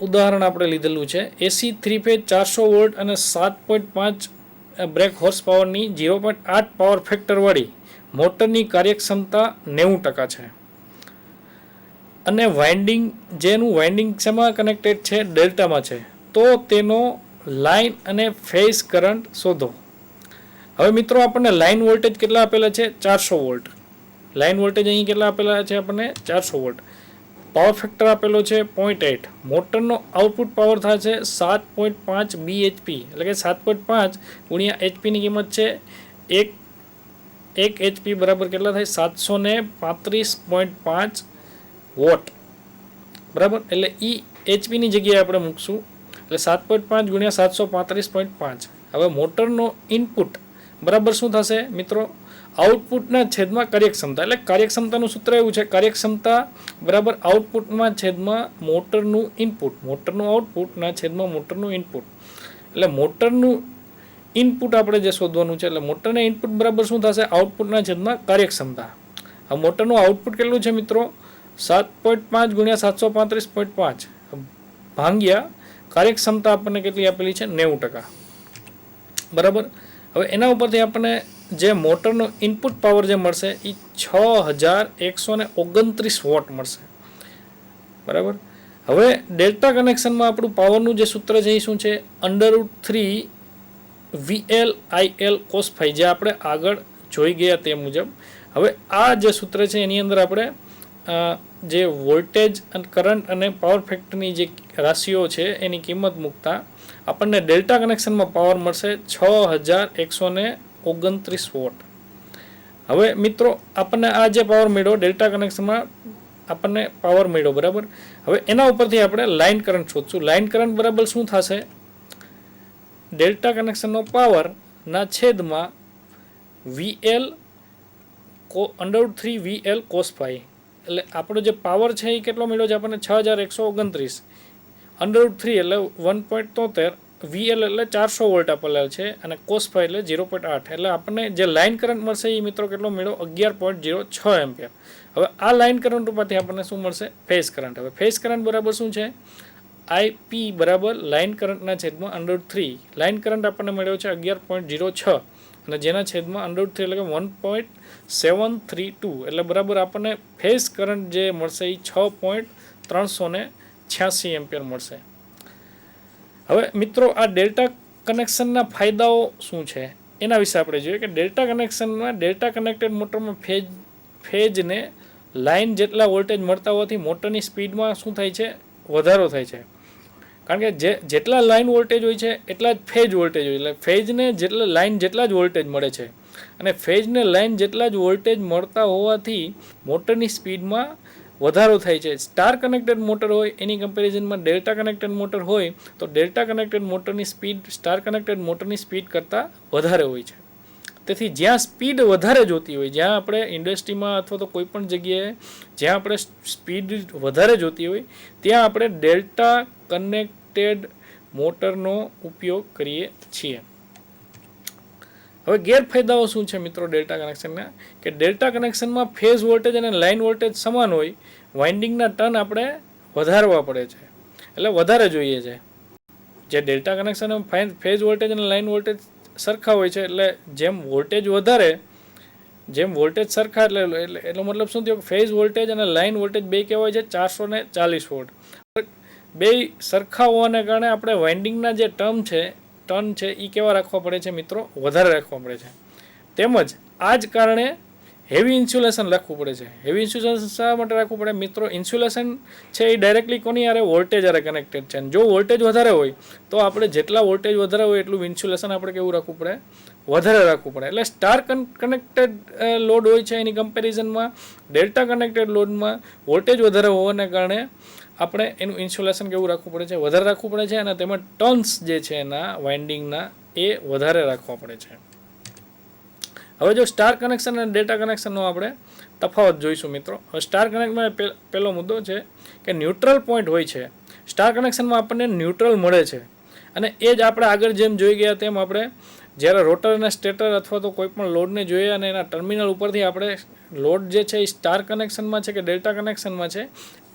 ઉદાહરણ આપણે લીધેલું છે. એસી 3 ફેઝ 400 વોલ્ટ અને 7.5 બ્રેક હોર્સ પાવરની 0.8 પાવર ફેક્ટરવાળી મોટરની કાર્યક્ષમતા 90% છે, અને વાઇન્ડિંગ જેનું વાઇન્ડિંગ શેમાં કનેક્ટેડ છે, ડેલ્ટામાં છે, તો તેનો લાઇન અને ફેઝ કરંટ શોધો. હવે મિત્રો આપણને લાઇન વોલ્ટેજ કેટલા આપેલા છે, 400 વોલ્ટ. લાઇન વોલ્ટેજ અહીં કેટલા આપેલા છે આપણને, 400 વોલ્ટ. પાવર ફેક્ટર આપેલો છે 0.8. મોટરનો આઉટપુટ પાવર થાય છે 7.5 bhp, એટલે કે 7.5 ગુણ્યા એચપીની કિંમત છે 1 HP બરાબર કેટલા થાય, 735.5 વોટ, બરાબર. એટલે ઈ એચપીની જગ્યાએ આપણે મૂકશું, એટલે 7.5 ગુણ્યા 735.5. હવે મોટરનો ઇનપુટ બરાબર શું થશે મિત્રો, આઉટપુટના છેદમાં કાર્યક્ષમતા, એટલે કાર્યક્ષમતાનું સૂત્ર એવું છે, કાર્યક્ષમતા બરાબર આઉટપુટમાં છેદમાં મોટરનું ઇનપુટ, મોટરનું આઉટપુટના છેદમાં મોટરનું ઇનપુટ. એટલે મોટરનું ઇનપુટ આપણે જે શોધવાનું છે, એટલે મોટરના ઇનપુટ બરાબર શું થશે, આઉટપુટના છેદમાં કાર્યક્ષમતા. આ મોટરનું આઉટપુટ કેટલું છે મિત્રો, 7.5 ગુણ્યા 735.5 ભાગ્યા કાર્યક્ષમતા આપણને કેટલી આપેલી છે, 90%, બરાબર. હવે એના ઉપરથી આપણને જે મોટરનો ઇનપુટ પાવર જે મળશે એ 6129 વોટ મળશે, બરાબર. હવે ડેલ્ટા કનેક્શનમાં આપણું પાવરનું જે સૂત્ર છે એ શું છે, √3 VL IL cos ફાઈ, જે આપણે આગળ જોઈ ગયા તે મુજબ. હવે આ જે સૂત્ર છે એની અંદર આપણે જે વોલ્ટેજ અને કરંટ અને પાવર ફેક્ટરની જે રાશિઓ છે એની કિંમત મૂકતા આપણને ડેલ્ટા કનેક્શનમાં પાવર મળશે 6129 વોટ. હવે મિત્રો આપણને આ જે પાવર મળ્યો ડેલ્ટા કનેક્શનમાં આપણને પાવર મળ્યો, બરાબર. હવે એના ઉપરથી આપણે લાઇન કરંટ શોધશું. લાઇન કરંટ બરાબર શું થશે, ડેલ્ટા કનેક્શનનો પાવરના છેદમાં VL √3 VL cos ફાઈ. એટલે આપણો જે પાવર છે એ કેટલો મળ્યો છે આપણને 6129, √3 એટલે 1.73, VL એટલે 400 વોલ્ટ આપેલા છે, અને cos ફાઈ એટલે 0.8. એટલે આપણને જે લાઇન કરંટ મળશે એ મિત્રો કેટલો મળ્યો, 11.06 એમ્પિયર. હવે આ લાઇન કરંટ ઉપરથી આપણને શું મળશે, ફેઝ કરંટ. હવે ફેઝ કરંટ બરાબર શું છે, IP બરાબર લાઇન કરંટના છેદમાં √3. લાઇન કરંટ આપણને મળ્યો છે 11.06, અને જેના છેદમાં √3 એટલે કે 1.732, એટલે બરાબર આપણને ફેઝ કરંટ જે મળશે એ 6.386 એમ્પિયર મળશે. હવે મિત્રો આ ડેલ્ટા કનેક્શનના ફાયદાઓ શું છે એના વિશે આપણે જોઈએ કે ડેલ્ટા કનેક્શનમાં ડેલ્ટા કનેક્ટેડ મોટરમાં ફેજને લાઇન જેટલા વોલ્ટેજ મળતા હોવાથી મોટરની સ્પીડમાં શું થાય છે, વધારો થાય છે. કારણ કે જેટલા લાઇન વોલ્ટેજ હોય છે એટલા જ ફેજ વોલ્ટેજ હોય, એટલે ફેજને જેટલા લાઇન જેટલા જ વોલ્ટેજ મળે છે, અને ફેજને લાઇન જેટલા જ વોલ્ટેજ મળતા હોવાથી મોટરની સ્પીડમાં વધારો થાય છે. સ્ટાર કનેક્ટેડ મોટર હોય એની કમ્પેરિઝનમાં ડેલ્ટા કનેક્ટેડ મોટર હોય તો ડેલ્ટા કનેક્ટેડ મોટરની સ્પીડ સ્ટાર કનેક્ટેડ મોટરની સ્પીડ કરતાં વધારે હોય છે. તેથી જ્યાં સ્પીડ વધારે જોતી હોય, જ્યાં આપણે ઇન્ડસ્ટ્રીમાં અથવા તો કોઈ પણ જગ્યાએ જ્યાં આપણે સ્પીડ વધારે જોતી હોય ત્યાં આપણે ડેલ્ટા કનેક્ટેડ મોટરનો ઉપયોગ કરીએ છીએ. હવે ગેરફાયદાઓ શું છે મિત્રો ડેલ્ટા કનેક્શનના? કે ડેલ્ટા કનેક્શનમાં ફેઝ વોલ્ટેજ અને લાઇન વોલ્ટેજ સમાન હોય, વાઇન્ડિંગના ટર્ન આપણે વધારવા પડે છે, એટલે વધારે જોઈએ છે. જે ડેલ્ટા કનેક્શનમાં ફેઝ વોલ્ટેજ અને લાઇન વોલ્ટેજ સરખા હોય છે, એટલે જેમ વોલ્ટેજ સરખા એટલો મતલબ શું થયો? ફેઝ વોલ્ટેજ અને લાઇન વોલ્ટેજ બે કેવા હોય છે? 440 વોલ્ટ. બે સરખા હોવાને કારણે આપણે વાઇન્ડિંગના જે ટર્ન છે એ કેવા રાખવા પડે છે મિત્રો? વધારે રાખવા પડે છે. તેમજ આ જ કારણે હેવી ઇન્સ્યુલેશન રાખવું પડે છે. હેવી ઇન્સ્યુલેશન શા માટે રાખવું પડે મિત્રો? ઇન્સ્યુલેશન છે એ ડાયરેક્ટલી કોની હારે? વોલ્ટેજ હારે કનેક્ટેડ છે. જો વોલ્ટેજ વધારે હોય તો આપણે જેટલા વોલ્ટેજ વધારે હોય એટલું ઇન્સ્યુલેશન આપણે કેવું રાખવું પડે? વધારે રાખવું પડે. એટલે સ્ટાર કનેક્ટેડ લોડ હોય છે એની કમ્પેરિઝનમાં ડેલ્ટા કનેક્ટેડ લોડમાં વોલ્ટેજ વધારે હોવાને કારણે આપણે એનું ઇન્સ્યુલેશન કેવું રાખવું પડે છે? વધારે રાખવું પડે છે. અને તેમાં ટર્ન્સ જે છે એના વાઇન્ડિંગના એ વધારે રાખવા પડે છે. હવે જો સ્ટાર કનેક્શન અને ડેલ્ટા કનેક્શનનો આપણે તફાવત જોઈશું મિત્રો. હવે સ્ટાર કનેક્શનમાં પહેલો મુદ્દો છે કે ન્યુટ્રલ પોઈન્ટ હોય છે. સ્ટાર કનેક્શનમાં આપણને ન્યુટ્રલ મળે છે, અને એ જ આપણે આગળ જેમ જોઈ ગયા તેમ આપણે જ્યારે રોટર અને સ્ટેટર અથવા તો કોઈ પણ લોડને જોઈએ અને એના ટર્મિનલ ઉપરથી આપણે લોડ જે છે એ સ્ટાર કનેક્શનમાં છે કે ડેલ્ટા કનેક્શનમાં છે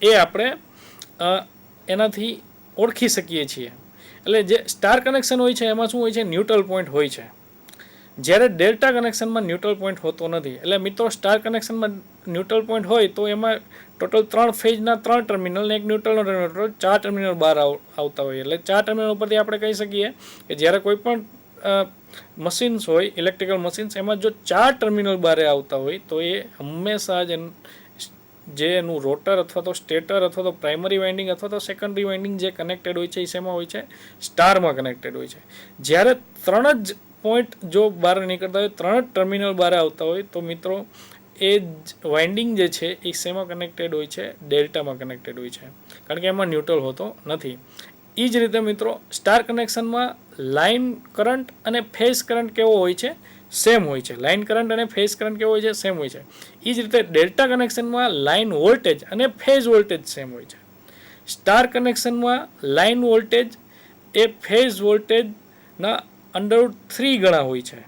એ આપણે એનાથી ઓળખી શકીએ છીએ. એટલે જે સ્ટાર કનેક્શન હોય છે એમાં શું હોય છે? ન્યુટ્રલ પોઈન્ટ હોય છે. જ્યારે ડેલ્ટા કનેક્શનમાં ન્યુટ્રલ પોઈન્ટ હોતો નથી. એટલે મિત્રો સ્ટાર કનેક્શનમાં ન્યુટ્રલ પોઈન્ટ હોય તો એમાં ટોટલ 3 ફેઝના 3 ટર્મિનલ ને એક ન્યુટ્રલનો ટર્મિનલ, ટોટલ 4 ટર્મિનલ બહાર આવતા હોય. એટલે 4 ટર્મિનલ ઉપરથી આપણે કહી શકીએ કે જ્યારે કોઈ પણ મશીન્સ હોય, ઇલેક્ટ્રિકલ મશીન્સ, એમાં જો 4 ટર્મિનલ બહાર આવતા હોય તો એ હંમેશા જ જે એનું રોટર અથવા તો સ્ટેટર અથવા તો પ્રાઇમરી વાઇન્ડિંગ અથવા તો સેકન્ડરી વાઇન્ડિંગ જે કનેક્ટેડ હોય છે એ શેમાં હોય છે? સ્ટારમાં કનેક્ટેડ હોય છે. જ્યારે 3 જ પોઈન્ટ જો બહાર નીકળતા હોય, 3 જ ટર્મિનલ બહાર આવતા હોય તો મિત્રો એ વાઇન્ડિંગ જે છે એ શેમાં કનેક્ટેડ હોય છે? ડેલ્ટામાં કનેક્ટેડ હોય છે, કારણ કે એમાં ન્યુટ્રલ હોતો નથી. એ જ રીતે મિત્રો સ્ટાર કનેક્શનમાં લાઇન કરંટ અને ફેઝ કરંટ કેવો હોય છે? સેમ હોય છે. લાઇન કરંટ અને ફેઝ કરંટ કેવો હોય છે? સેમ હોય છે. એ જ રીતે ડેલ્ટા કનેક્શનમાં લાઇન વોલ્ટેજ અને ફેઝ વોલ્ટેજ સેમ હોય છે. સ્ટાર કનેક્શનમાં લાઇન વોલ્ટેજ એ ફેઝ વોલ્ટેજના √3 ગણા હોય છે,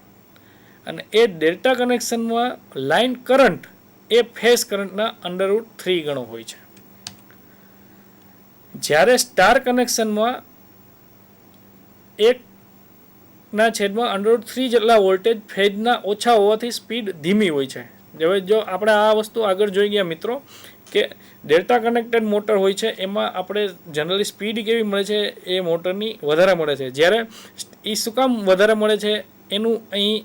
અને એ ડેલ્ટા કનેક્શનમાં લાઇન કરંટ એ ફેઝ કરંટના √3 ગણો હોય છે. જ્યારે સ્ટાર કનેક્શનમાં 1/3 જેટલા વોલ્ટેજ ફેઝના ઓછા હોવાથી સ્પીડ ધીમી હોય છે. હવે જો આપણે આ વસ્તુ આગળ જોઈ ગયા મિત્રો કે ડેલ્ટા કનેક્ટેડ મોટર હોય છે એમાં આપણે જનરલી સ્પીડ કેવી મળે છે? એ મોટરની વધારે મળે છે. જ્યારે એ શું કામ વધારે મળે છે એનું અહીં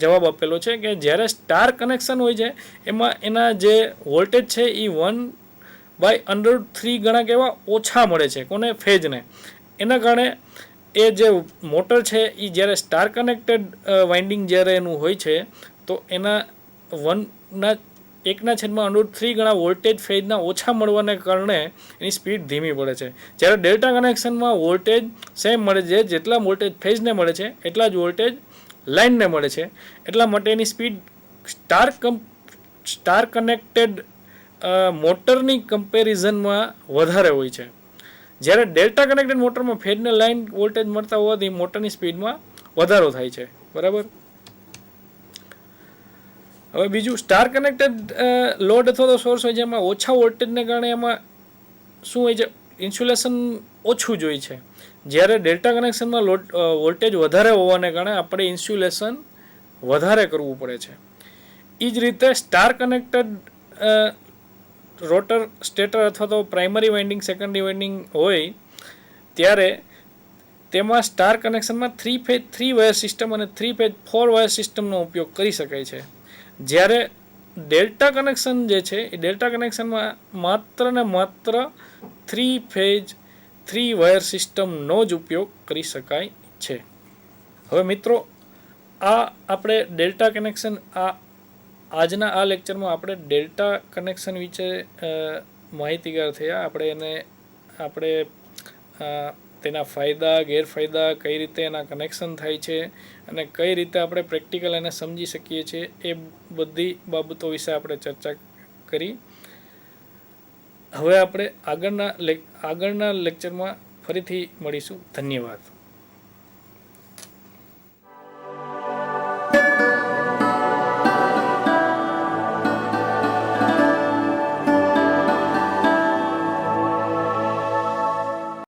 જવાબ આપેલો છે કે જ્યારે સ્ટાર કનેક્શન હોય છે એમાં એના જે વોલ્ટેજ છે એ 1/√3 ગણા કેવા ઓછા મળે છે. કોને? ફેઝને. એના કારણે એ જે મોટર છે એ જ્યારે સ્ટાર કનેક્ટેડ વાઇન્ડિંગ જ્યારે એનું હોય છે તો એના 1/3 ગણા વોલ્ટેજ ફેઝના ઓછા મળવાને કારણે એની સ્પીડ ધીમી પડે છે. જ્યારે ડેલ્ટા કનેક્શનમાં વોલ્ટેજ સેમ મળે છે, જેટલા વોલ્ટેજ ફેઝને મળે છે એટલા જ વોલ્ટેજ લાઇનને મળે છે. એટલા માટે એની સ્પીડ સ્ટાર કનેક્ટેડ મોટરની કમ્પેરિઝનમાં વધારે હોય છે. જ્યારે ડેલ્ટા કનેક્ટેડ મોટરમાં ફેઝને લાઇન વોલ્ટેજ મળતા હોવાથી મોટરની સ્પીડમાં વધારો થાય છે. બરાબર. હવે બીજું, સ્ટાર કનેક્ટેડ લોડ અથવા તો સોર્સ હોય છે એમાં ઓછા વોલ્ટેજને કારણે એમાં શું હોય છે? ઇન્સ્યુલેશન ઓછું જ હોય છે. જ્યારે ડેલ્ટા કનેક્શનમાં વોલ્ટેજ વધારે હોવાને કારણે આપણે ઇન્સ્યુલેશન વધારે કરવું પડે છે. એ જ રીતે સ્ટાર કનેક્ટેડ રોટર, સ્ટેટર અથવા તો પ્રાઇમરી વાઇન્ડિંગ, સેકન્ડરી વાઇન્ડિંગ હોય ત્યારે તેમાં સ્ટાર કનેક્શનમાં 3 વાયર સિસ્ટમ અને 4 વાયર સિસ્ટમનો ઉપયોગ કરી શકાય છે. જ્યારે ડેલ્ટા કનેક્શન જે છે એ ડેલ્ટા કનેક્શનમાં માત્ર ને માત્ર 3 વાયર સિસ્ટમનો જ ઉપયોગ કરી શકાય છે. હવે મિત્રો આ આપણે ડેલ્ટા કનેક્શન આજના આ લેક્ચરમાં આપણે ડેલ્ટા કનેક્શન વિશે માહિતીગાર થયા. આપણે તેના ફાયદા ગેરફાયદા, કઈ રીતે એના કનેક્શન થાય છે અને કઈ રીતે આપણે પ્રેક્ટિકલ એને સમજી શકીએ છીએ, એ બધી બાબતો વિશે આપણે ચર્ચા કરી. હવે આપણે આગળના લેક્ચરમાં ફરીથી મળીશું. ધન્યવાદ.